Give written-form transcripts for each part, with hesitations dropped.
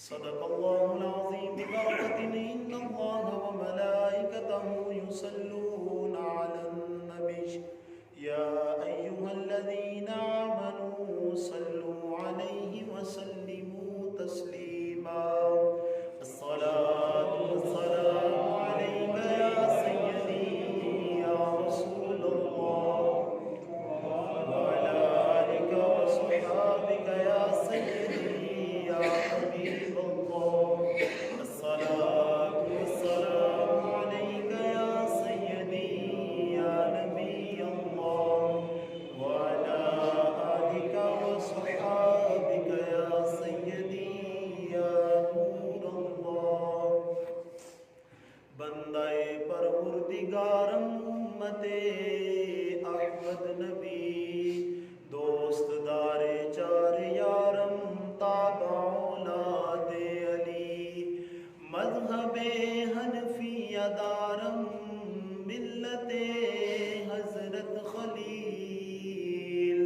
صدق الله العظيم ببركة إن الله وملائكته يصلون على النبي يا أيها الذين آمنوا صلوا عليه وسلموا تسليما الصلاة والسلام عليك يا سيدي يا رسول الله وعلى آلك وصحابك يا سيدي يا حبيب الله الصلاة والسلام عليك يا سيدي يا نبي الله وعلى آلك وصحابك يا سيدي يا نور الله بندے پروردگارم امت احمد نبی دوست دار چار یارم تابع اولاد علی مذہب حنفیہ دارم ملت حضرت خلیل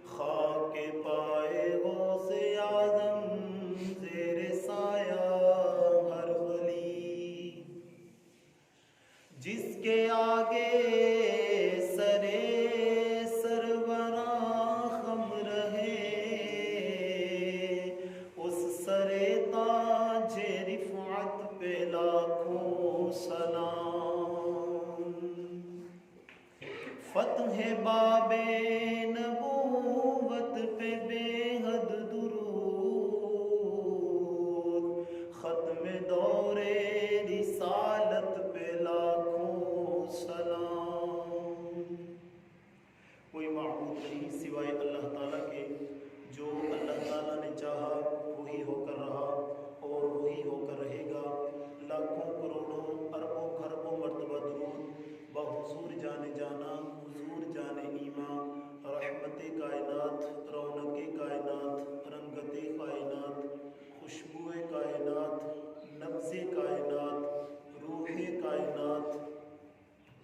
خاک پائے غوث اعظم زیر سایہ ہر ولی جس کے آگے سرے سروراں خم رہے اس سرے تاج رفعت پہ لاکھوں سلام فتح باب نبوت پہ بے حد درود ختم دور رسالت پہ لاکھوں سلام کوئی معبود نہیں سوائے اللہ تعالیٰ کے جو اللہ تعالیٰ نے چاہا وہی ہو کر رہا اور وہی ہو کر رہے گا لاکھوں کروڑوں اربوں خربوں مرتبہ درود بحضور جان جانا حضور جان ایمان رحمت کائنات رونق کائنات رنگت کائنات خوشبو کائنات نبض کائنات روح کائنات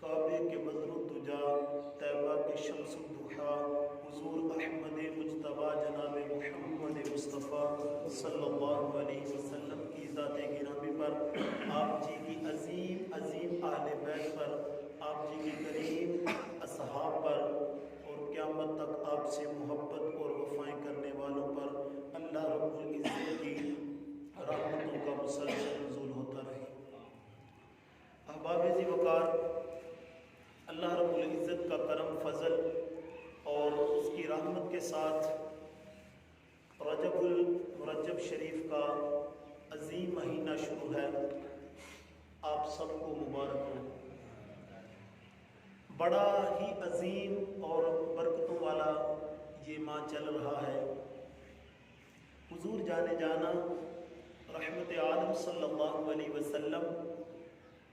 کعبے کے بدر الدجا طیبہ کے شمس الضحیٰ حضور احمد مجتبیٰ جناب محمد مصطفیٰ صلی اللہ علیہ وسلم کی ذات گرامی پر آپ جی کی عظیم عظیم اہل بیت پر آپ جی کے کریم اصحاب پر اور قیامت تک آپ سے محبت اور وفائیں کرنے والوں پر اللہ رب العزت کی رحمتوں کا مسلسل نزول ہوتا رہے احباب ذی وقار اللہ رب العزت کا کرم فضل اور اس کی رحمت کے ساتھ رجب المرجب شریف کا عظیم مہینہ شروع ہے آپ سب کو مبارک ہو بڑا ہی عظیم اور برکتوں والا یہ ماہ چل رہا ہے حضور جانے جانا رحمت عالم صلی اللہ علیہ وسلم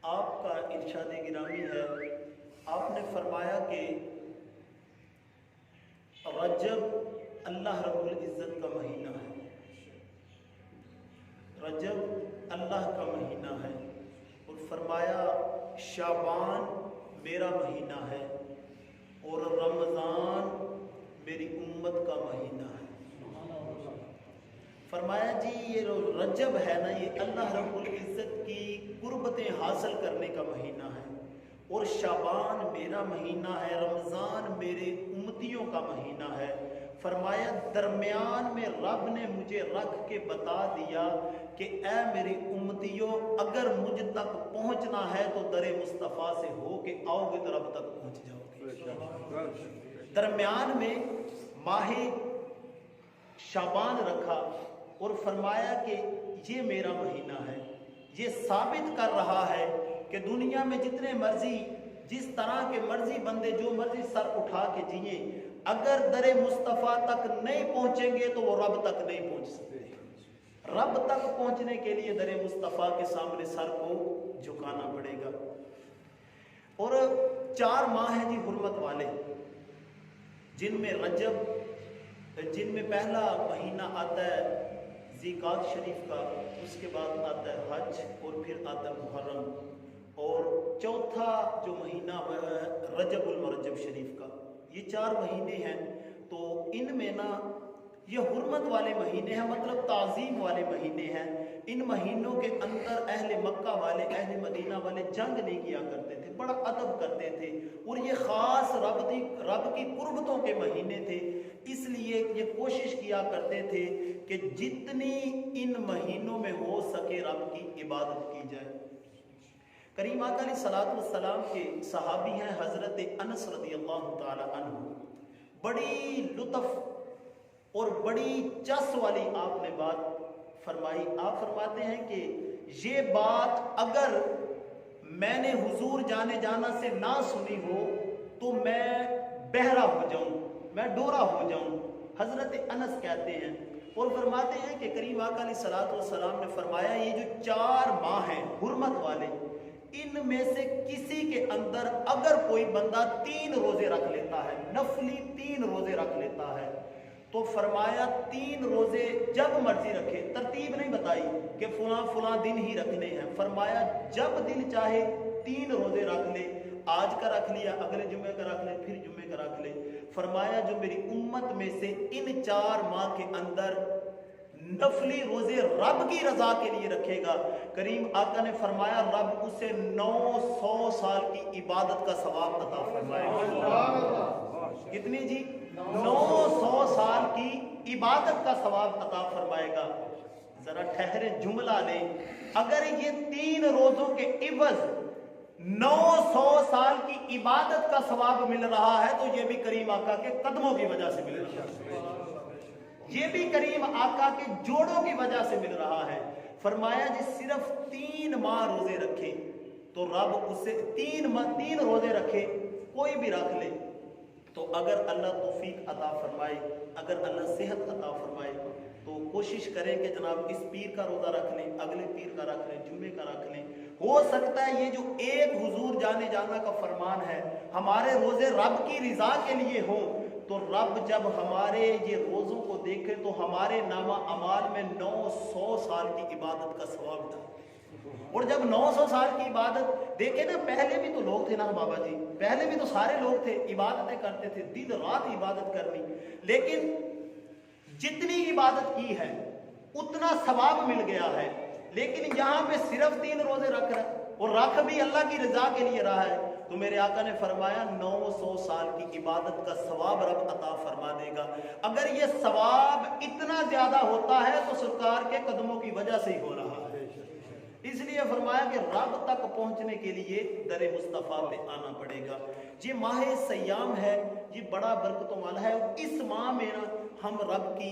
آپ کا ارشاد گرامی ہے آپ نے فرمایا کہ رجب اللہ رب العزت کا مہینہ ہے رجب اللہ کا مہینہ ہے اور فرمایا شعبان میرا مہینہ ہے اور رمضان میری امت کا مہینہ ہے فرمایا جی یہ رجب ہے نا یہ اللہ رب العزت کی قربتیں حاصل کرنے کا مہینہ ہے اور شعبان میرا مہینہ ہے رمضان میرے امتیوں کا مہینہ ہے فرمایا درمیان میں رب نے مجھے رکھ کے بتا دیا کہ اے میری امتیوں اگر مجھ تک پہنچنا ہے تو در مصطفیٰ سے ہو کے آؤ گے تو رب تک پہنچ جاؤ گے درمیان میں ماہ شعبان رکھا اور فرمایا کہ یہ میرا مہینہ ہے یہ ثابت کر رہا ہے کہ دنیا میں جتنے مرضی جس طرح کے مرضی بندے جو مرضی سر اٹھا کے جیے اگر در مصطفیٰ تک نہیں پہنچیں گے تو وہ رب تک نہیں پہنچ سکتے رب تک پہنچنے کے لیے در مصطفیٰ کے سامنے سر کو جھکانا پڑے گا اور 4 ماہ ہیں جی حرمت والے جن میں رجب جن میں پہلا مہینہ آتا ہے ذیقعدہ شریف کا اس کے بعد آتا ہے حج اور پھر آتا ہے محرم اور چوتھا جو مہینہ رجب المرجب شریف کا یہ 4 مہینے ہیں تو ان میں نا یہ حرمت والے مہینے ہیں، مطلب تعظیم والے مہینے ہیں۔ ان مہینوں کے اندر اہل مکہ والے، اہل مدینہ والے جنگ نہیں کیا کرتے تھے، بڑا ادب کرتے تھے، اور یہ خاص رب کی قربتوں کے مہینے تھے۔ اس لیے یہ کوشش کیا کرتے تھے کہ جتنی ان مہینوں میں ہو سکے رب کی عبادت کی جائے۔ کریم آقا علیہ الصلوۃ والسلام کے صحابی ہیں حضرت انس رضی اللہ تعالی عنہ۔ بڑی لطف اور بڑی چس والی آپ نے بات فرمائی۔ آپ فرماتے ہیں کہ یہ بات اگر میں نے حضور جانے جانا سے نہ سنی ہو تو میں بہرا ہو جاؤں، میں ڈورا ہو جاؤں۔ حضرت انس کہتے ہیں اور فرماتے ہیں کہ کریم آقا علیہ الصلوۃ والسلام نے فرمایا یہ جو 4 ماہ ہیں حرمت والے، ان میں سے کسی کے اندر اگر کوئی بندہ 3 روزے رکھ لیتا ہے، نفلی 3 روزے رکھ لیتا ہے، تو فرمایا 3 روزے جب مرضی رکھے، ترتیب نہیں بتائی کہ فلاں فلاں دن ہی رکھنے ہیں، فرمایا جب دل چاہے 3 روزے رکھ لے، آج کا رکھ لیا، اگلے جمعے کا رکھ لے، پھر جمعے کا رکھ لے۔ فرمایا جو میری امت میں سے ان 4 ماہ کے اندر نفلی روزے رب کی رضا کے لیے رکھے گا، کریم آقا نے فرمایا رب اسے 900 سال کی عبادت کا ثواب عطا فرمائے گا۔ کتنی جی؟ 900 سال کی عبادت کا ثواب عطا فرمائے گا۔ ذرا ٹھہرے جملہ لیں، اگر یہ 3 روزوں کے عوض 900 سال کی عبادت کا ثواب مل رہا ہے تو یہ بھی کریم آقا کے قدموں کی وجہ سے مل رہا ہے، یہ بھی کریم آقا کے جوڑوں کی وجہ سے مل رہا ہے۔ فرمایا جس صرف 3 ماہ روزے رکھے تو رب اسے 3 روزے رکھے، کوئی بھی رکھ لے تو اگر اللہ توفیق عطا فرمائے، اگر اللہ صحت عطا فرمائے تو کوشش کریں کہ جناب اس پیر کا روزہ رکھ لیں، اگلے پیر کا رکھ لیں، جمعے کا رکھ لیں۔ ہو سکتا ہے یہ جو ایک حضور جانے جانا کا فرمان ہے ہمارے روزے رب کی رضا کے لیے ہوں، تو رب جب ہمارے یہ روزوں کو دیکھے تو ہمارے نامہ اعمال میں 900 سال کی عبادت کا ثواب تھا۔ اور جب 900 سال کی عبادت دیکھیں نا، پہلے بھی تو لوگ تھے نا بابا جی، پہلے بھی تو سارے لوگ تھے، عبادتیں کرتے تھے، دن رات عبادت کرنی، لیکن جتنی عبادت کی ہے اتنا ثواب مل گیا ہے، لیکن یہاں پہ صرف 3 روزے رکھ رہا ہے اور رکھ بھی اللہ کی رضا کے لیے رہا ہے، تو میرے آقا نے فرمایا 900 سال کی عبادت کا ثواب رب عطا فرما دے گا۔ اگر یہ ثواب اتنا زیادہ ہوتا ہے تو سرکار کے قدموں کی وجہ سے ہی ہو رہا ہے، اس لیے فرمایا کہ رب تک پہنچنے کے لیے در مصطفیٰ پہ آنا پڑے گا۔ یہ ماہ سیام ہے، یہ بڑا برکتوں والا ہے، اس ماہ میں نا ہم رب کی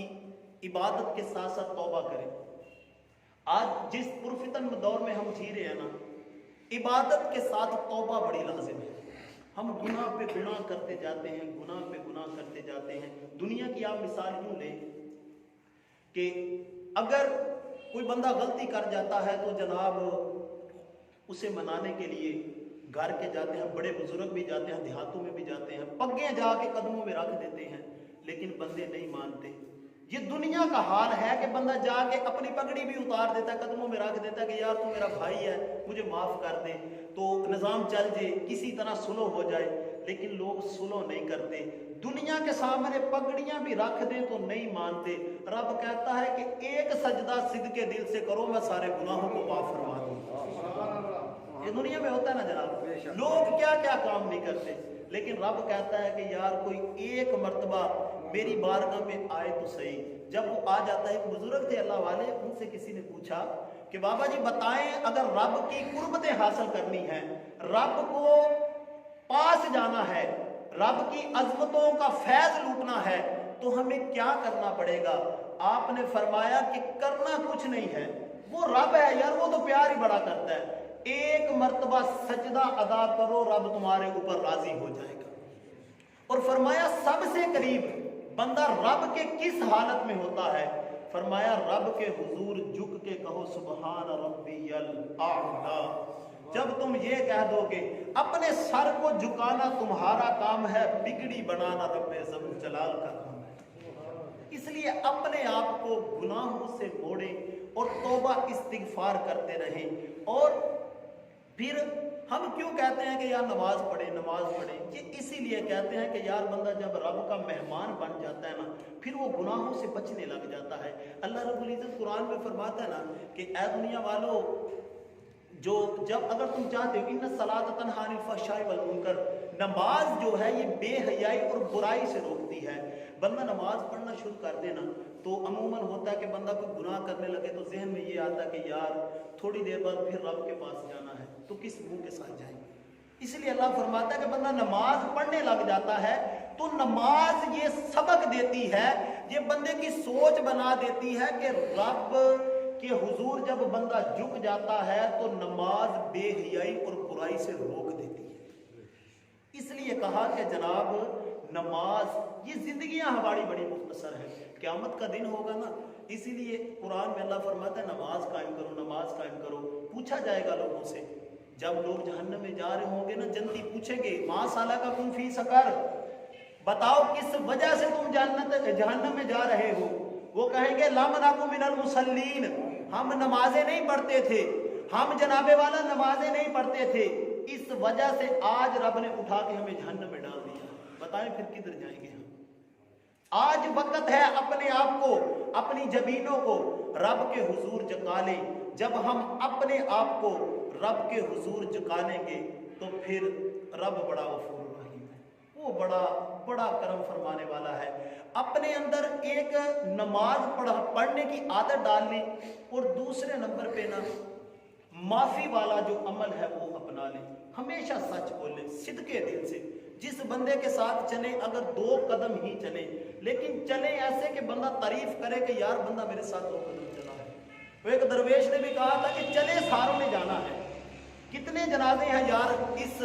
عبادت کے ساتھ ساتھ توبہ کریں۔ آج جس پرفتن دور میں ہم جی رہے ہیں نا، عبادت کے ساتھ توبہ بڑی لازم ہے۔ ہم گناہ پہ گناہ کرتے جاتے ہیں، گناہ پہ گناہ کرتے جاتے ہیں۔ دنیا کی آپ مثال یوں لیں کہ اگر کوئی بندہ غلطی کر جاتا ہے تو جناب اسے منانے کے لیے گھر کے جاتے ہیں، بڑے بزرگ بھی جاتے ہیں، دیہاتوں میں بھی جاتے ہیں، پگیں جا کے قدموں میں رکھ دیتے ہیں، لیکن بندے نہیں مانتے۔ یہ دنیا کا حال ہے کہ بندہ جا کے اپنی پگڑی بھی اتار دیتا ہے، قدموں میں رکھ دیتا ہے کہ یار تو میرا بھائی ہے، مجھے معاف کر دے، تو نظام چل جائے، کسی طرح صلح ہو جائے، لیکن لوگ صلح نہیں کرتے۔ دنیا کے سامنے پگڑیاں بھی رکھ دیں تو نہیں مانتے۔ رب کہتا ہے کہ ایک سجدہ صدقے دل سے کرو، میں سارے گناہوں کو معاف فرما دوں۔ یہ دنیا میں ہوتا ہے نا جناب، لوگ کیا کیا کام نہیں کرتے، لیکن رب کہتا ہے کہ یار کوئی ایک مرتبہ میری بارگاہ میں آئے تو صحیح۔ جب وہ آ جاتا ہے، ایک بزرگ تھے اللہ والے، ان سے کسی نے پوچھا کہ بابا جی بتائیں اگر رب کی قربتیں حاصل کرنی ہیں، رب کو پاس جانا ہے، رب کی عظمتوں کا فیض لوٹنا ہے تو ہمیں کیا کرنا پڑے گا؟ آپ نے فرمایا کہ کرنا کچھ نہیں ہے، وہ رب ہے یار، وہ تو پیار ہی بڑا کرتا ہے، ایک مرتبہ سجدہ ادا کرو، رب تمہارے اوپر راضی ہو جائے گا۔ اور فرمایا سب سے قریب بندہ رب کے کس حالت میں ہوتا ہے؟ فرمایا رب کے حضور جھک کے کہو سبحان ربی الاعلی۔ جب تم یہ کہہ دو گے اپنے سر کو جھکانا تمہارا کام ہے، بگڑی بنانا رب ذل جلال کا کام ہے۔ اس لیے اپنے آپ کو گناہوں سے موڑیں اور توبہ استغفار کرتے رہیں، اور پھر ہم کیوں کہتے ہیں کہ یار نماز پڑھے نماز پڑھے؟ یہ اسی لیے کہتے ہیں کہ یار بندہ جب رب کا مہمان بن جاتا ہے نا پھر وہ گناہوں سے بچنے لگ جاتا ہے۔ اللہ رب العزت قرآن میں فرماتا ہے نا کہ اے دنیا والو، جو جب اگر تم چاہتے ہو ان الصلاۃ تنہی عن الفحشاء والمنکر، نماز جو ہے یہ بے حیائی اور برائی سے روکتی ہے۔ بندہ نماز پڑھنا شروع کر دینا تو عموماً ہوتا ہے کہ بندہ کوئی گناہ کرنے لگے تو ذہن میں یہ آتا ہے کہ یار تھوڑی دیر بعد پھر رب کے پاس جانا ہے تو کس منہ کے ساتھ جائیں گے۔ اس لیے اللہ فرماتا ہے کہ بندہ نماز پڑھنے لگ جاتا ہے تو نماز یہ سبق دیتی ہے، یہ بندے کی سوچ بنا دیتی ہے کہ رب کہ حضور جب بندہ جھک جاتا ہے تو نماز بے حیائی اور برائی سے روک دیتی ہے۔ اس لیے کہا کہ جناب نماز یہ زندگیاں ہماری بڑی مختصر ہیں، قیامت کا دن ہوگا نا، اسی لیے قرآن میں اللہ فرماتا ہے نماز قائم کرو نماز قائم کرو۔ پوچھا جائے گا لوگوں سے، جب لوگ جہنم میں جا رہے ہوں گے نا، جنتی پوچھیں گے ما سلککم فی سقر، بتاؤ کس وجہ سے تم جہنم میں جا رہے ہو؟ وہ کہیں گے لم نکو من المصلین، ہم نمازیں نہیں پڑھتے تھے، ہم جناب والا نمازیں نہیں پڑھتے تھے، اس وجہ سے آج رب نے اٹھا کے ہمیں جہنم میں ڈال دیا۔ بتائیں پھر کدھر جائیں گے ہم؟ آج وقت ہے اپنے آپ کو، اپنی جبینوں کو رب کے حضور جھکا لیں۔ جب ہم اپنے آپ کو رب کے حضور جھکا لیں گے تو پھر رب بڑا غفور رحیم ہے، وہ بڑا کرم فرمانے والا ہے۔ اپنے اندر ایک نماز پڑھنے کی عادت ڈال لیں، اور دوسرے نمبر پہ نا معافی والا جو عمل ہے وہ اپنا لیں۔ ہمیشہ سچ بولیں صدقے دل سے۔ جس بندے کے ساتھ چلیں اگر 2 قدم ہی چلیں، لیکن چلیں ایسے کہ بندہ تعریف کرے کہ یار بندہ میرے ساتھ 2 قدم چلا ہے۔ وہ ایک درویش نے بھی کہا تھا کہ چلے ساروں نے جانا ہے۔ کتنے جنازے ہیں یار اس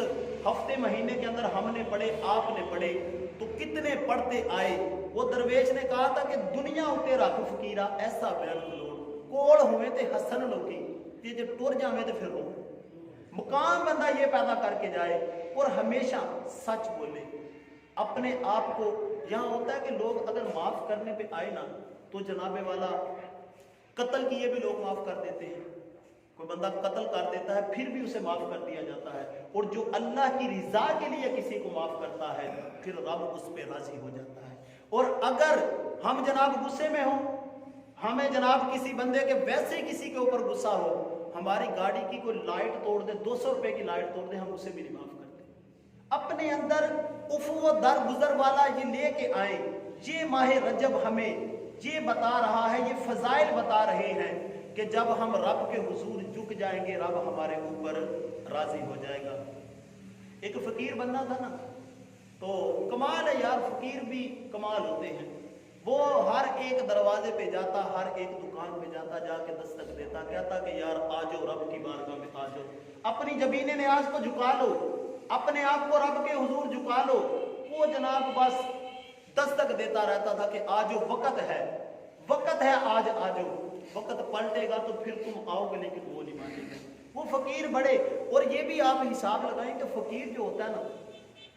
ہفتے مہینے کے اندر ہم نے پڑھے، آپ نے پڑھے، تو کتنے پڑھتے آئے۔ وہ درویش نے کہا تھا کہ دنیا اتے رکھ فقیرہ ایسا بیل لوڑ، کوڑ ہوئے تے ہسن لوکی تے جے ٹر جاویں تے پھر رو۔ مقام بندہ یہ پیدا کر کے جائے اور ہمیشہ سچ بولے اپنے آپ کو۔ یہاں ہوتا ہے کہ لوگ اگر معاف کرنے پہ آئے نا تو جناب والا قتل کیے بھی لوگ معاف کر دیتے ہیں۔ کوئی بندہ قتل کر دیتا ہے پھر بھی اسے معاف کر دیا جاتا ہے، اور جو اللہ کی رضا کے لیے کسی کو معاف کرتا ہے پھر رب اس پہ راضی ہو جاتا ہے۔ اور اگر ہم جناب غصے میں ہوں، ہمیں جناب کسی بندے کے ویسے کسی کے اوپر غصہ ہو، ہماری گاڑی کی کوئی لائٹ توڑ دے، 200 روپے کی لائٹ توڑ دے، ہم اسے بھی نہیں معاف کرتے۔ اپنے اندر عفو و درگزر والا یہ لے کے آئیں۔ یہ ماہ رجب ہمیں یہ بتا رہا ہے، یہ فضائل بتا رہے ہیں کہ جب ہم رب کے حضور جھک جائیں گے رب ہمارے اوپر راضی ہو جائے گا۔ ایک فقیر بندہ تھا نا، تو کمال ہے یار، فقیر بھی کمال ہوتے ہیں۔ وہ ہر ایک دروازے پہ جاتا، ہر ایک دکان پہ جاتا، جا کے دستک دیتا، کہتا کہ یار آ جاؤ رب کی بارگاہ میں آ جاؤ، اپنی جبین نیاز کو جھکا لو، اپنے آپ کو رب کے حضور جھکا لو۔ وہ جناب بس دستک دیتا رہتا تھا کہ آ جاؤ، وقت ہے آج آ جاؤ۔ وقت پلٹے گا تو پھر تم آؤ گے، لیکن وہ نہیں مانیں گے۔ وہ فقیر بڑے، اور یہ بھی آپ حساب لگائیں کہ فقیر جو ہوتا ہے نا،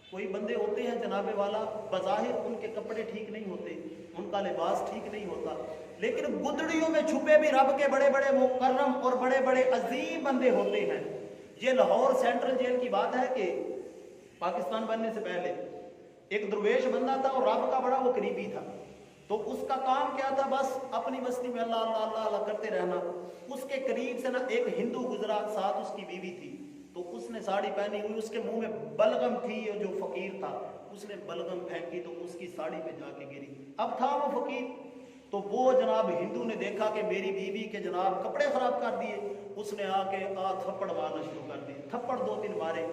کوئی بندے ہوتے ہیں جناب والا بظاہر ان کے کپڑے ٹھیک نہیں ہوتے، ان کا لباس ٹھیک نہیں ہوتا، لیکن گدڑیوں میں چھپے بھی رب کے بڑے بڑے مکرم اور بڑے بڑے عظیم بندے ہوتے ہیں۔ یہ لاہور سینٹرل جیل کی بات ہے کہ پاکستان بننے سے پہلے ایک درویش بندہ تھا اور رب کا بڑا وہ قریبی تھا، تو اس کا کام کیا تھا؟ بس اپنی بستی میں اللہ اللہ اللہ اللہ کرتے رہنا۔ اس کے قریب سے نا ایک ہندو گزرا، ساتھ اس کی بیوی تھی، تو اس نے ساڑی پہنی ہوئی، اس کے منہ میں بلغم تھی، جو فقیر تھا اس نے بلغم پھینکی تو اس کی ساڑی پہ جا کے گری۔ اب تھا وہ فقیر، تو وہ جناب ہندو نے دیکھا کہ میری بیوی کے جناب کپڑے خراب کر دیے، اس نے آ کے تھپڑ مارنا شروع کر دیے، تھپڑ 2-3 مارے۔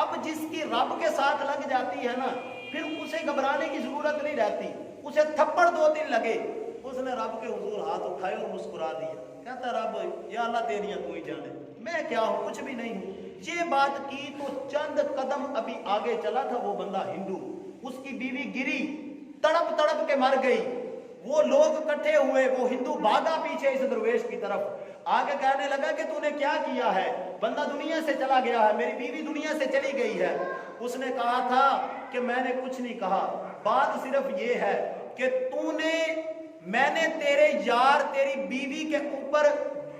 اب جس کی رب کے ساتھ لگ جاتی ہے نا، پھر اسے گھبرانے کی ضرورت نہیں رہتی، اسے تھپڑ 2-3 لگے، اس نے رب کے حضور ہاتھ اٹھائے اور مسکرا دیا، کہتا رب یا اللہ تیریاں تو ہی جانے، میں کیا ہوں، کچھ بھی نہیں ہوں۔ یہ بات کی تو چند قدم ابھی آگے چلا تھا وہ بندہ ہندو، اس کی بیوی گری، تڑپ تڑپ کے مر گئی۔ وہ لوگ اکٹھے ہوئے، وہ ہندو بھاگا پیچھے اس درویش کی طرف، آگے کہنے لگا کہ تو نے کیا کیا ہے؟ بندہ دنیا سے چلا گیا ہے، میری بیوی دنیا سے چلی گئی ہے۔ اس نے کہا تھا کہ میں نے کچھ نہیں کہا، بات صرف یہ ہے کہ میں نے تیرے یار تیری بیوی کے اوپر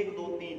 1 2 3,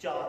4।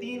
3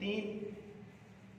3।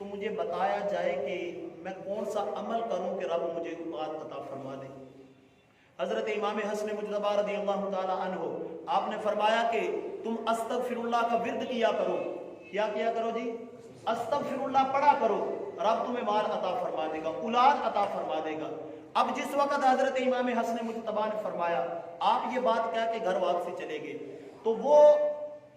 تو مجھے بتایا جائے کہ میں کون سا عمل کروں کہ رب مجھے اولاد عطا فرما دے۔ حضرت امام حسن مجتبی رضی اللہ تعالی عنہ آپ نے فرمایا کہ تم استغفر اللہ کا ورد کیا کرو۔ کیا کیا کرو جی؟ استغفر اللہ پڑھا کرو، رب تمہیں مال عطا فرما دے گا، اولاد عطا فرما دے گا۔ اب جس وقت حضرت امام حسن مجتبی نے فرمایا آپ یہ بات کہہ کے گھر واپسی چلے گئے، تو وہ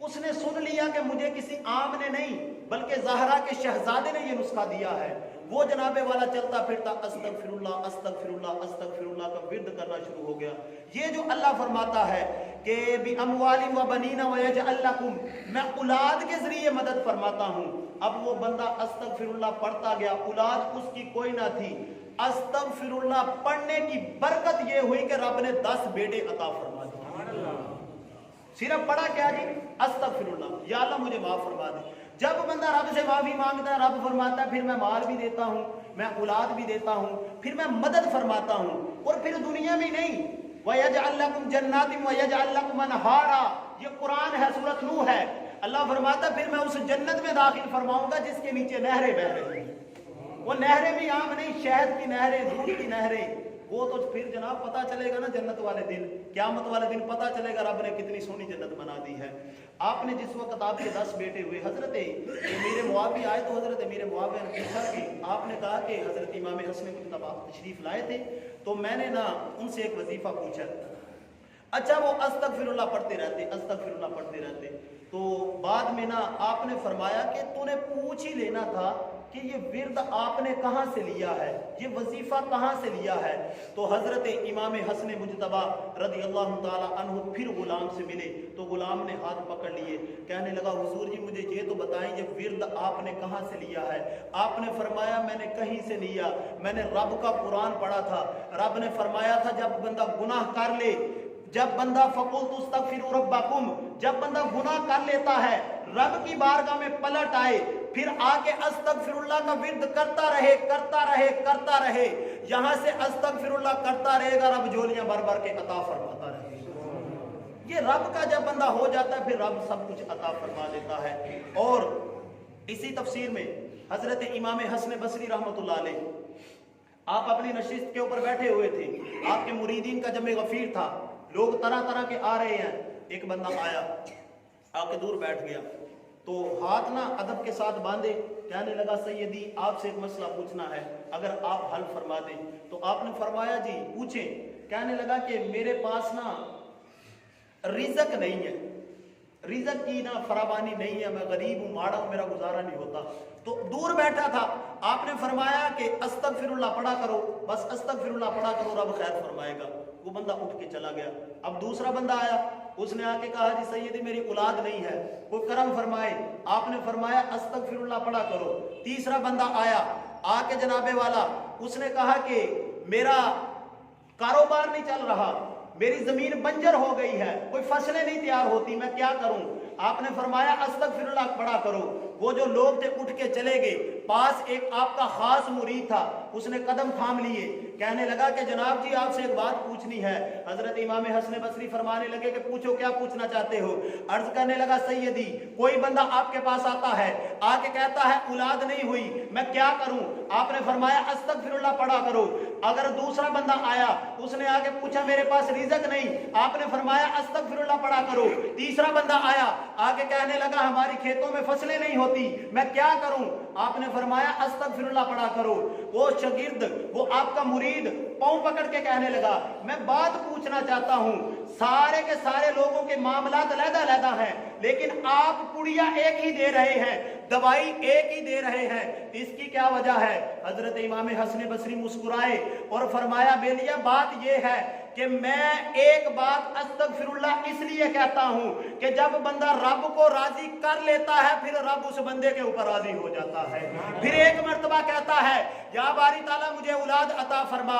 اس نے سن لیا کہ مجھے کسی عام نے نہیں بلکہ زہرا کے شہزادے نے یہ نسخہ دیا ہے۔ وہ جناب والا چلتا پھرتا استغفر اللہ استغفر اللہ استغفر اللہ کا ورد کرنا شروع ہو گیا۔ یہ جو اللہ فرماتا ہے کہ بِأَمْوَالٍ وَبَنِينَ وَيَجْعَلْ لَكُمْ، میں اولاد کے ذریعے مدد فرماتا ہوں۔ اب وہ بندہ استغفر اللہ پڑھتا گیا، اولاد اس کی کوئی نہ تھی۔ استغفر اللہ پڑھنے کی برکت یہ ہوئی کہ رب نے 10 بیٹے عطا فرما دیے۔ صرف پڑھا کیا جی؟ استغفر اللہ، یا اللہ مجھے معاف فرما دے۔ جب بندہ رب سے معافی مانگتا ہے رب فرماتا ہے پھر میں مال بھی دیتا ہوں، میں اولاد بھی دیتا ہوں، پھر میں مدد فرماتا ہوں، اور پھر دنیا میں نہیں۔ وَيَجْعَلْ لَكُمْ جَنَّاتٍ وَيَجْعَلْ لَكُمْ أَنْهَارًا، یہ قرآن ہے، سورۃ نوح ہے۔ اللہ فرماتا ہے پھر میں اس جنت میں داخل فرماؤں گا جس کے نیچے نہریں بہ رہی ہیں۔ وہ نہریں بھی عام نہیں، شہد کی نہریں، دودھ کی نہریں۔ وہ تو پھر جناب پتہ چلے گا نا جنت والے دن، قیامت والے دن پتہ چلے گا رب نے کتنی سونی جنت بنا دی ہے۔ آپ نے جس وقت آپ کے 10 بیٹے ہوئے، حضرت امیر معاویہ آئے تو حضرت امیر معاویہ نے پوچھا کہ آپ نے کہا کہ حضرت امام حسن مجتبی تشریف لائے تھے تو میں نے نا ان سے ایک وظیفہ پوچھا۔ اچھا وہ استغفر اللہ پڑھتے رہتے، استغفر اللہ پڑھتے رہتے، تو بعد میں نا آپ نے فرمایا کہ تو نے پوچھ ہی لینا تھا کہ یہ ورد آپ نے کہاں سے لیا ہے، یہ وظیفہ کہاں سے لیا ہے۔ تو حضرت امام حسن مجتبی رضی اللہ تعالی عنہ پھر غلام سے ملے تو غلام نے ہاتھ پکڑ لیے، کہنے لگا حضور جی مجھے یہ تو بتائیں یہ ورد آپ نے کہاں سے لیا ہے۔ آپ نے فرمایا میں نے کہیں سے لیا، میں نے رب کا قرآن پڑھا تھا۔ رب نے فرمایا تھا جب بندہ گناہ کر لے، جب بندہ فَقُلْتُ اسْتَغْفِرُوا رَبَّكُمْ، جب بندہ گناہ کر لیتا ہے رب کی بارگاہ میں پلٹ آئے، پھر آگے استغفر اللہ کا ورد کرتا رہے کرتا رہے کرتا رہے، یہاں سے استغفر اللہ کرتا رہے گا رب جھولیاں بھر بھر کے عطا فرماتا رہے گا۔ یہ رب کا جب بندہ ہو جاتا ہے پھر رب سب کچھ عطا فرما دیتا ہے۔ اور اسی تفسیر میں حضرت امام حسن بصری رحمۃ اللہ علیہ آپ اپنی نشست کے اوپر بیٹھے ہوئے تھے، آپ کے مریدین کا جمع غفیر تھا، لوگ طرح طرح کے آ رہے ہیں۔ ایک بندہ آیا آ کے دور بیٹھ گیا تو ہاتھ نہ ادب کے ساتھ باندھے، کہنے لگا سیدی آپ سے ایک مسئلہ پوچھنا ہے، اگر آپ حل فرما دیں۔ تو آپ نے فرمایا جی پوچھیں۔ کہنے لگا کہ میرے پاس نا رزق نہیں ہے، رزق کی نا فراوانی نہیں ہے، میں غریب ہوں، ماڑا ہوں، میرا گزارا نہیں ہوتا۔ تو دور بیٹھا تھا، آپ نے فرمایا کہ استغفر اللہ پڑھا کرو، بس استغفر اللہ پڑھا کرو رب خیر فرمائے گا۔ وہ بندہ اٹھ کے چلا گیا۔ اب دوسرا بندہ آیا، اس نے آ کے کہا جی سیدی میری اولاد نہیں ہے، کوئی کرم فرمائے۔ آپ نے فرمایا استغفر اللہ پڑھا کرو۔ تیسرا بندہ آیا، آ کے جناب والا اس نے کہا کہ میرا کاروبار نہیں چل رہا، میری زمین بنجر ہو گئی ہے، کوئی فصلیں نہیں تیار ہوتی، میں کیا کروں؟ آپ نے فرمایا استغفر اللہ پڑھا کرو۔ وہ جو لوگ تھے اٹھ کے چلے گئے، پاس ایک آپ کا خاص مرید تھا، اس نے قدم تھام لیے، کہنے لگا کہ جناب جی آپ سے ایک بات پوچھنی ہے۔ حضرت امام حسن بصری فرمانے لگے کہ پوچھو کیا پوچھنا چاہتے ہو؟ عرض کرنے لگا سیدی کوئی بندہ آپ کے پاس آتا ہے، آ کے کہتا ہے اولاد نہیں ہوئی، میں کیا کروں؟ آپ نے فرمایا استغفر اللہ پڑھا کرو۔ اگر دوسرا بندہ آیا، اس نے آ کے پوچھا میرے پاس رزق نہیں، آپ نے فرمایا استغفر اللہ پڑھا کرو۔ تیسرا بندہ آیا، آگے کہنے لگا ہماری کھیتوں میں فصلیں نہیں ہوتی، میں کیا کروں؟ آپ نے فرمایا استغفر اللہ پڑھا کرو۔ وہ شاگرد، وہ آپ کا مرید پاؤں پکڑ کے کہنے لگا میں بات پوچھنا چاہتا ہوں، سارے کے سارے لوگوں کے معاملات علیحدہ علیحدہ ہیں، لیکن آپ پڑیا ایک ہی دے رہے ہیں، دوائی ایک ہی دے رہے ہیں، اس کی کیا وجہ ہے؟ حضرت امام حسن بصری مسکرائے اور فرمایا بیلیا بات یہ ہے کہ میں ایک بات استغفر اللہ اس لیے کہتا ہوں کہ جب بندہ رب کو راضی کر لیتا ہے پھر رب اس بندے کے اوپر راضی ہو جاتا ہے۔ پھر ایک مرتبہ کہتا ہے یا باری تعالیٰ مجھے اولاد عطا فرما،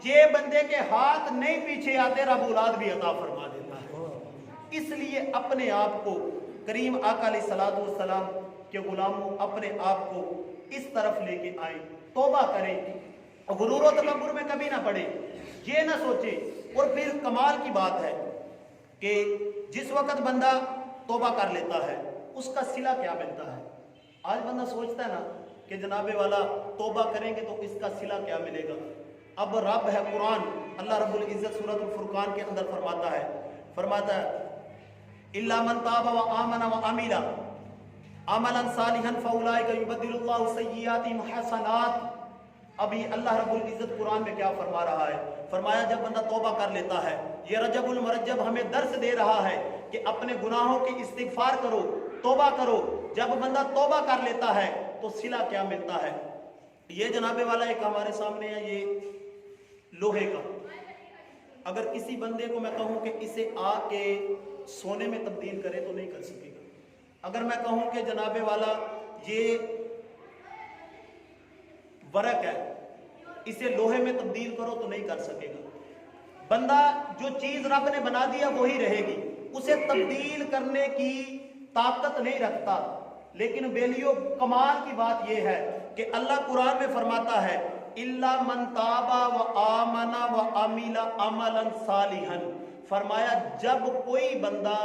یہ بندے کے ہاتھ نہیں پیچھے آتے، رب اولاد بھی عطا فرما دیتا ہے۔ اس لیے اپنے آپ کو کریم آقا علیہ الصلوۃ والسلام کے غلاموں اپنے آپ کو اس طرف لے کے آئیں، توبہ کریں، غرور و تکبر میں کبھی نہ پڑے، یہ نہ سوچیں۔ اور پھر کمال کی بات ہے کہ جس وقت بندہ توبہ کر لیتا ہے اس کا صلہ کیا ملتا ہے۔ آج بندہ سوچتا ہے نا کہ جناب والا توبہ کریں گے تو اس کا صلہ کیا ملے گا. اب رب ہے قرآن، اللہ رب العزت سورۃ الفرقان کے اندر فرماتا ہے الا من تاب وآمن وعمل عملا صالحا فاولئک یبدل اللہ سیئاتہم حسنات. ابھی اللہ رب العزت قرآن میں کیا فرما رہا ہے؟ فرمایا جب بندہ توبہ کر لیتا ہے. یہ رجب المرجب ہمیں درس دے رہا ہے کہ اپنے گناہوں کی استغفار کرو، توبہ کرو. جب بندہ توبہ کر لیتا ہے تو صلہ کیا ملتا ہے. یہ جناب والا ایک ہمارے سامنے ہے، یہ لوہے کا. اگر کسی بندے کو میں کہوں کہ اسے آ کے سونے میں تبدیل کرے تو نہیں کر سکے گا. اگر میں کہوں کہ جناب والا یہ ورق ہے، اسے لوہے میں تبدیل کرو تو نہیں کر سکے گا. بندہ جو چیز رب نے بنا دیا وہی رہے گی، اسے تبدیل کرنے کی طاقت نہیں رکھتا. لیکن بیلیو کمال کی بات یہ ہے کہ اللہ قرآن میں فرماتا ہے الا من تاب وآمن وعمل عملا صالحا. فرمایا جب کوئی بندہ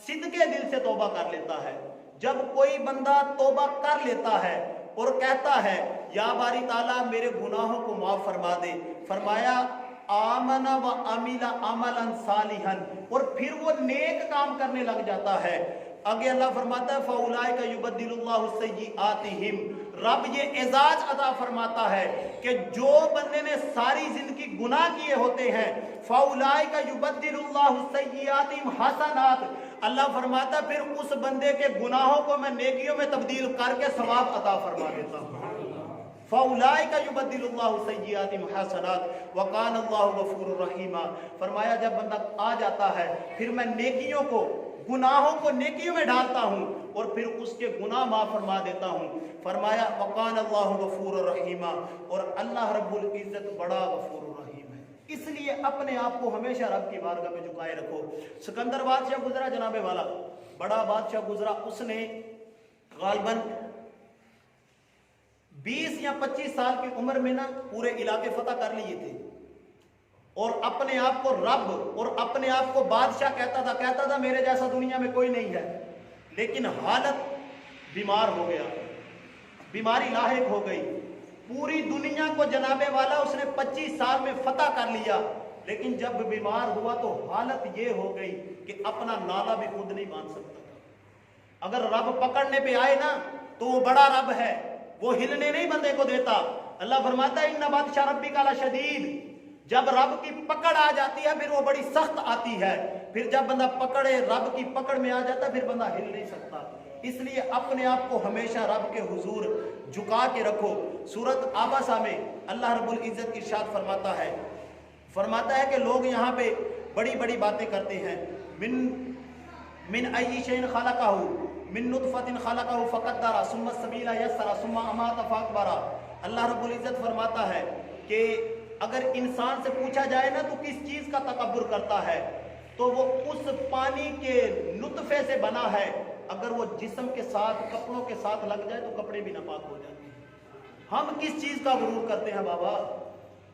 صدقے دل سے توبہ کر لیتا ہے، جب کوئی بندہ توبہ کر لیتا ہے اور کہتا ہے یا باری تعالیٰ میرے گناہوں کو معاف فرما دے. فرمایا آمن وعمل عملا صالحا، اور پھر وہ نیک کام کرنے لگ جاتا ہے. آگے اللہ فرماتا ہے فاولئک یبدل اللہ سیئاتہم. رب یہ اعزاز عطا فرماتا ہے کہ جو بندے نے ساری زندگی گناہ کیے ہوتے ہیں فاولئک یبدل اللہ سیئاتہم حسنات. اللہ فرماتا ہے پھر اس بندے کے گناہوں کو میں نیکیوں میں تبدیل کر کے ثواب عطا فرما دیتا ہوں. فاولئک یبدل اللہ سیئاتہم حسنات وکان اللہ غفور الرحیم. فرمایا جب بندہ آ جاتا ہے پھر میں نیکیوں کو، گناہوں کو نیکیوں میں ڈالتا ہوں اور پھر اس کے گناہ معاف فرما دیتا ہوں. فرمایا وکان اللہ غفور الرحیم، اور اللہ رب العزت بڑا غفور الرحیم ہے. اس لیے اپنے آپ کو ہمیشہ رب کی بارگاہ میں جھکائے رکھو. سکندر بادشاہ گزرا جناب والا، بڑا بادشاہ گزرا. اس نے غالباً 20 یا 25 سال کی عمر میں نا پورے علاقے فتح کر لیے تھے، اور اپنے آپ کو رب اور اپنے آپ کو بادشاہ کہتا تھا میرے جیسا دنیا میں کوئی نہیں ہے. لیکن حالت بیمار ہو گیا، بیماری لاحق ہو گئی. پوری دنیا کو جناب والا اس نے 25 سال میں فتح کر لیا، لیکن جب بیمار ہوا تو حالت یہ ہو گئی کہ اپنا نالا بھی خود نہیں باندھ سکتا تھا. اگر رب پکڑنے پہ آئے نا تو وہ بڑا رب ہے، وہ ہلنے نہیں بندے کو دیتا. اللہ فرماتا ہے ان بادشاہ ربی کا شدید. جب رب کی پکڑ آ جاتی ہے پھر وہ بڑی سخت آتی ہے. پھر جب بندہ پکڑے رب کی پکڑ میں آ جاتا ہے پھر بندہ ہل نہیں سکتا. اس لیے اپنے آپ کو ہمیشہ رب کے حضور جھکا کے رکھو. سورۃ عابسہ میں اللہ رب العزت ارشاد فرماتا ہے کہ لوگ یہاں پہ بڑی بڑی باتیں کرتے ہیں. من ای شیء خلقہ من نطفۃ خلقہ فقدرہ ثم السبیل یسرہ ثم اماتہ فاقبرہ. اللہ رب العزت فرماتا ہے کہ اگر انسان سے پوچھا جائے نا تو کس چیز کا تکبر کرتا ہے تو وہ اس پانی کے نطفے سے بنا ہے. اگر وہ جسم کے ساتھ کپڑوں کے ساتھ لگ جائے تو کپڑے بھی ناپاک ہو جاتے ہیں. ہم کس چیز کا غرور کرتے ہیں بابا.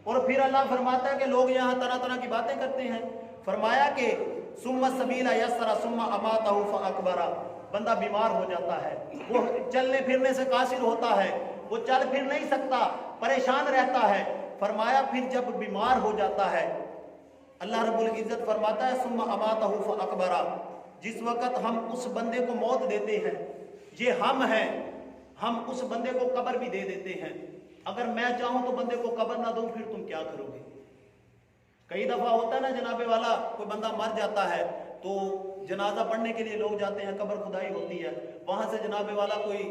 اور پھر اللہ فرماتا ہے کہ لوگ یہاں طرح طرح کی باتیں کرتے ہیں. فرمایا کہ ثم السبیل یسرہ ثم اماتہ فاقبرہ. بندہ بیمار ہو جاتا ہے، وہ چلنے پھرنے سے قاصر ہوتا ہے، وہ چل پھر نہیں سکتا، پریشان رہتا ہے. فرمایا پھر جب بیمار ہو جاتا ہے اللہ رب العزت فرماتا ہے ثم اماتہ فاقبرہ. جس وقت ہم اس بندے کو موت دیتے ہیں، یہ ہم ہیں، ہم اس بندے کو قبر بھی دے دیتے ہیں. اگر میں چاہوں تو بندے کو قبر نہ دوں پھر تم کیا کرو گے؟ کئی دفعہ ہوتا ہے نا جناب والا کوئی بندہ مر جاتا ہے تو جنازہ پڑھنے کے لیے لوگ جاتے ہیں، قبر کھدائی ہوتی ہے، وہاں سے جناب والا کوئی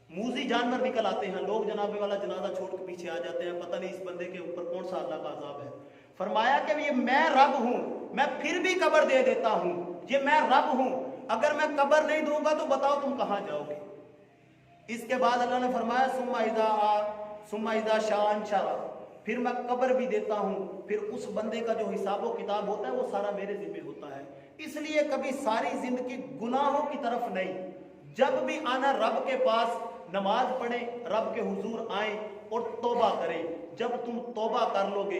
موذی جانور نکل آتے ہیں، لوگ جناب والا جنازہ چھوڑ کے پیچھے آ جاتے ہیں، پتہ نہیں اس بندے کے اوپر کون سا اللہ کا عذاب ہے. فرمایا کہ یہ میں رب ہوں، میں پھر بھی قبر دے دیتا ہوں، یہ میں رب ہوں. اگر میں قبر نہیں دوں گا تو بتاؤ تم کہاں جاؤ گے؟ اس کے بعد اللہ نے فرمایا ثم اذا شاء انشرہ. پھر میں قبر بھی دیتا ہوں، پھر اس بندے کا جو حساب و کتاب ہوتا ہے وہ سارا میرے ذمہ ہوتا ہے. اس لیے کبھی ساری زندگی گناہوں کی طرف نہیں، جب بھی آنا رب کے پاس نماز پڑھیں، رب کے حضور آئیں اور توبہ کریں. جب تم توبہ کر لو گے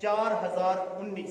4019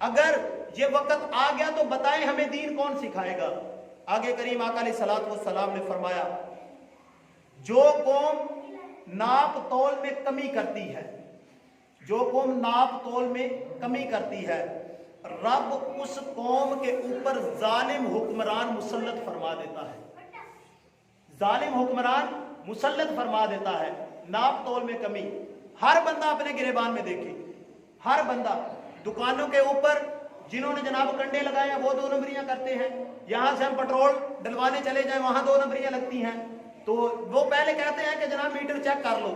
اگر یہ وقت آ گیا تو بتائیں ہمیں دین کون سکھائے گا؟ آگے کریم آقا علیہ الصلوۃ والسلام نے فرمایا جو قوم ناپ تول میں کمی کرتی ہے، جو قوم ناپ تول میں کمی کرتی ہے، رب اس قوم کے اوپر ظالم حکمران مسلط فرما دیتا ہے، ظالم حکمران مسلط فرما دیتا ہے۔ ناپ تول میں کمی، ہر بندہ اپنے گریبان میں دیکھے، ہر بندہ دکانوں کے اوپر جنہوں نے جناب کنڈے لگائے ہیں وہ 2 نمبریاں کرتے ہیں، یہاں سے ہم پٹرول ڈلوانے چلے جائیں وہاں 2 نمبریاں لگتی ہیں، تو وہ پہلے کہتے ہیں کہ جناب میٹر چیک کر لو۔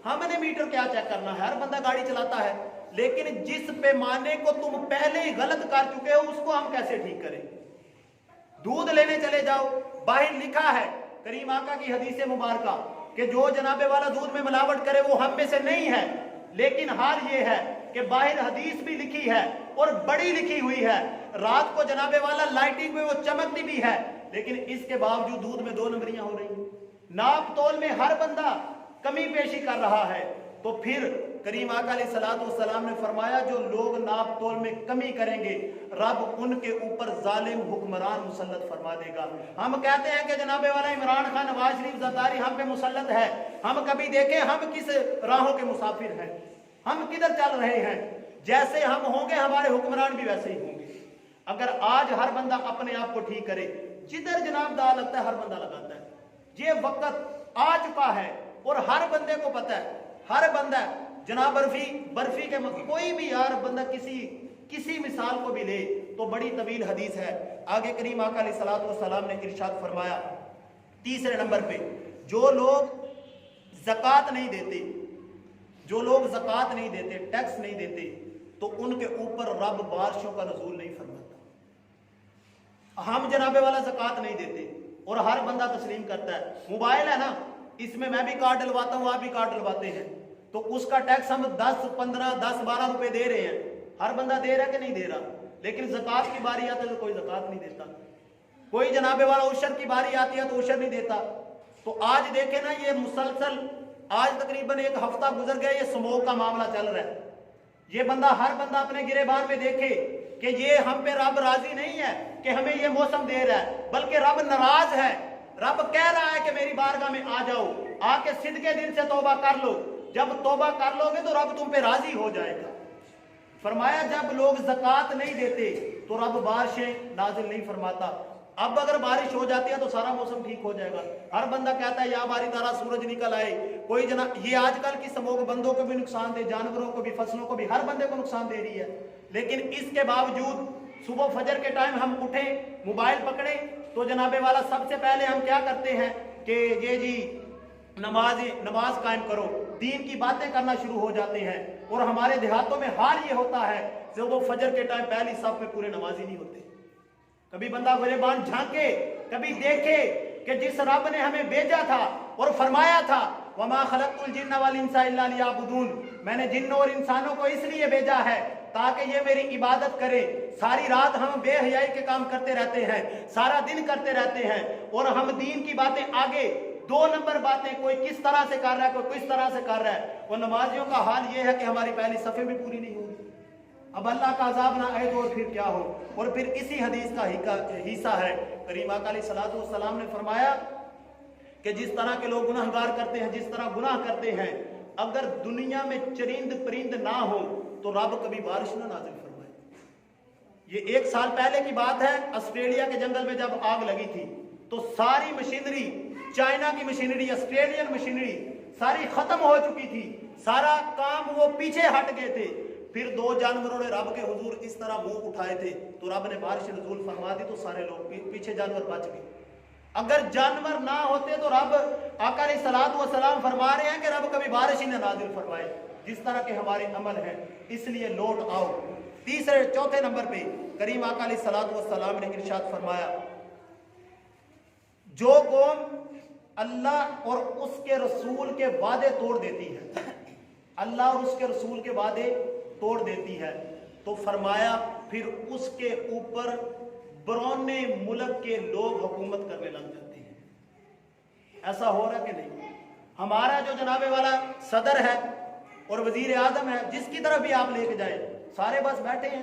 ہم نے میٹر کیا چیک کرنا ہے، ہر بندہ گاڑی چلاتا ہے، لیکن جس پیمانے کو تم پہلے ہی غلط کر چکے ہو اس کو ہم کیسے ٹھیک کریں؟ دودھ لینے چلے جاؤ، باہر لکھا ہے کریم آقا کی حدیث مبارکہ کہ جو جناب والا دودھ میں ملاوٹ کرے وہ ہم میں سے نہیں ہے، لیکن حال یہ ہے کہ باہر حدیث بھی لکھی ہے اور بڑی لکھی ہوئی ہے، رات کو جناب والا لائٹنگ میں وہ چمکتی بھی ہے، لیکن اس کے باوجود دودھ میں 2 نمبریاں ہو رہی ہیں۔ ناپ تول میں ہر بندہ کمی پیشی کر رہا ہے، تو پھر کریم آقا علیہ الصلوۃ والسلام نے فرمایا جو لوگ ناپ تول میں کمی کریں گے رب ان کے اوپر ظالم حکمران مسلط فرما دے گا۔ ہم کہتے ہیں کہ جناب والا عمران خان، نواز شریف، زرداری ہم پہ مسلط ہے، ہم کبھی دیکھیں ہم کس راہوں کے مسافر ہیں، ہم کدھر چل رہے ہیں؟ جیسے ہم ہوں گے ہمارے حکمران بھی ویسے ہی ہوں گے۔ اگر آج ہر بندہ اپنے آپ کو ٹھیک کرے، جدھر جناب دا لگتا ہے ہر بندہ لگاتا ہے، یہ وقت آ چکا ہے اور ہر بندے کو پتہ ہے، ہر بندہ جناب برفی کے کوئی بھی یار بندہ کسی مثال کو بھی لے تو بڑی طویل حدیث ہے۔ آگے کریم آقا علیہ الصلوۃ والسلام نے ارشاد فرمایا 3 نمبر پہ جو لوگ زکوٰۃ نہیں دیتے، جو لوگ زکوٰۃ نہیں دیتے، ٹیکس نہیں دیتے، تو ان کے اوپر رب بارشوں کا نزول نہیں فرماتا۔ ہم جناب والا زکوٰۃ نہیں دیتے اور ہر بندہ تسلیم کرتا ہے، موبائل ہے نا، اس میں میں بھی کارڈ ڈلواتا ہوں، آپ بھی کارڈ ڈلواتے ہیں، تو اس کا ٹیکس ہم 10 15 10 12 روپے دے رہے ہیں، ہر بندہ دے رہا ہے کہ نہیں دے رہا؟ لیکن زکوٰۃ کی باری آتی ہے تو کوئی زکوٰۃ نہیں دیتا، کوئی جناب والا عشر کی باری آتی ہے تو عشر نہیں دیتا۔ تو آج دیکھیں نا، یہ مسلسل آج تقریباً 1 ہفتہ گزر گیا، یہ سموگ کا معاملہ چل رہا ہے۔ یہ ہر بندہ اپنے گریبان میں دیکھے کہ یہ ہم پہ رب راضی نہیں ہے کہ ہمیں یہ موسم دے رہا ہے، بلکہ رب ناراض ہے۔ رب کہہ رہا ہے کہ میری بارگاہ میں آ جاؤ، آ کے صدقے دل سے توبہ کر لو، جب توبہ کر لو گے تو رب تم پہ راضی ہو جائے گا۔ فرمایا جب لوگ زکوٰۃ نہیں دیتے تو رب بارشیں نازل نہیں فرماتا۔ اب اگر بارش ہو جاتی ہے تو سارا موسم ٹھیک ہو جائے گا، ہر بندہ کہتا ہے یا باری تارا سورج نکل آئے، کوئی یہ آج کل کی سموگ بندوں کو بھی نقصان دے، جانوروں کو بھی، فصلوں کو بھی، ہر بندے کو نقصان دے رہی ہے، لیکن اس کے باوجود صبح فجر کے ٹائم ہم اٹھیں، موبائل پکڑیں تو جناب والا سب سے پہلے ہم کیا کرتے ہیں کہ یہ جی نماز قائم کرو، دین کی باتیں کرنا شروع ہو جاتے ہیں، اور ہمارے دیہاتوں میں حال یہ ہوتا ہے کہ وہ فجر کے ٹائم پہلی صف میں پورے نمازی نہیں ہوتے۔ کبھی بندہ گریبان جھانکے، کبھی دیکھے کہ جس رب نے ہمیں بھیجا تھا اور فرمایا تھا وَمَا خَلَقْتُ الْجِنَّ وَالْإِنسَ إِلَّا لِيَعْبُدُونَ، میں نے جنوں اور انسانوں کو اس لیے بھیجا ہے تاکہ یہ میری عبادت کرے۔ ساری رات ہم بے حیائی کے کام کرتے رہتے ہیں، سارا دن کرتے رہتے ہیں، اور ہم دین کی باتیں آگے 2 نمبر باتیں کوئی کس طرح سے کر رہا ہے، کوئی کس طرح سے کر رہا ہے، اور نمازیوں کا حال یہ ہے کہ ہماری پہلی صفیں بھی پوری نہیں ہو رہی۔ اب اللہ کا عذاب نہ آئے تو اور پھر کیا ہو؟ اور پھر اسی حدیث کا حصہ ہے، کریم آقا علیہ الصلوۃ والسلام نے فرمایا کہ جس طرح کے لوگ گناہ گار کرتے ہیں، جس طرح گناہ کرتے ہیں، اگر دنیا میں چرند پرند نہ ہو تو رب کبھی بارش نہ نازل فرمائے۔ یہ 1 سال پہلے کی بات ہے، آسٹریلیا کے جنگل میں جب آگ لگی تھی تو ساری مشینری، چائنا کی مشینری، آسٹریلین مشینری ساری ختم ہو چکی تھی، سارا کام وہ پیچھے ہٹ گئے تھے۔ پھر 2 جانوروں نے رب کے حضور اس طرح منہ اٹھائے تھے تو رب نے بارش نزول فرما دی، تو سارے لوگ پیچھے جانور بچ گئے۔ اگر جانور نہ ہوتے تو رب آقا علیہ الصلوۃ والسلام فرما رہے ہیں کہ رب کبھی بارش ہی نہ نازل فرمائے، جس طرح کے ہمارے عمل ہیں۔ اس لیے لوٹ آؤ۔ 4 نمبر پہ کریم آقا علیہ الصلوۃ والسلام نے ارشاد فرمایا جو قوم اللہ اور اس کے رسول کے وعدے توڑ دیتی ہے، اللہ اور اس کے رسول کے وعدے توڑ دیتی ہے، تو فرمایا پھر اس کے اوپر برون ملک کے لوگ حکومت کرنے لگ جاتے ہیں۔ ایسا ہو رہا کہ نہیں؟ ہمارا جو جناب والا صدر ہے اور وزیر اعظم ہے، جس کی طرف بھی آپ لے کے جائیں، سارے بس بیٹھے ہیں،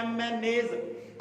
MNAs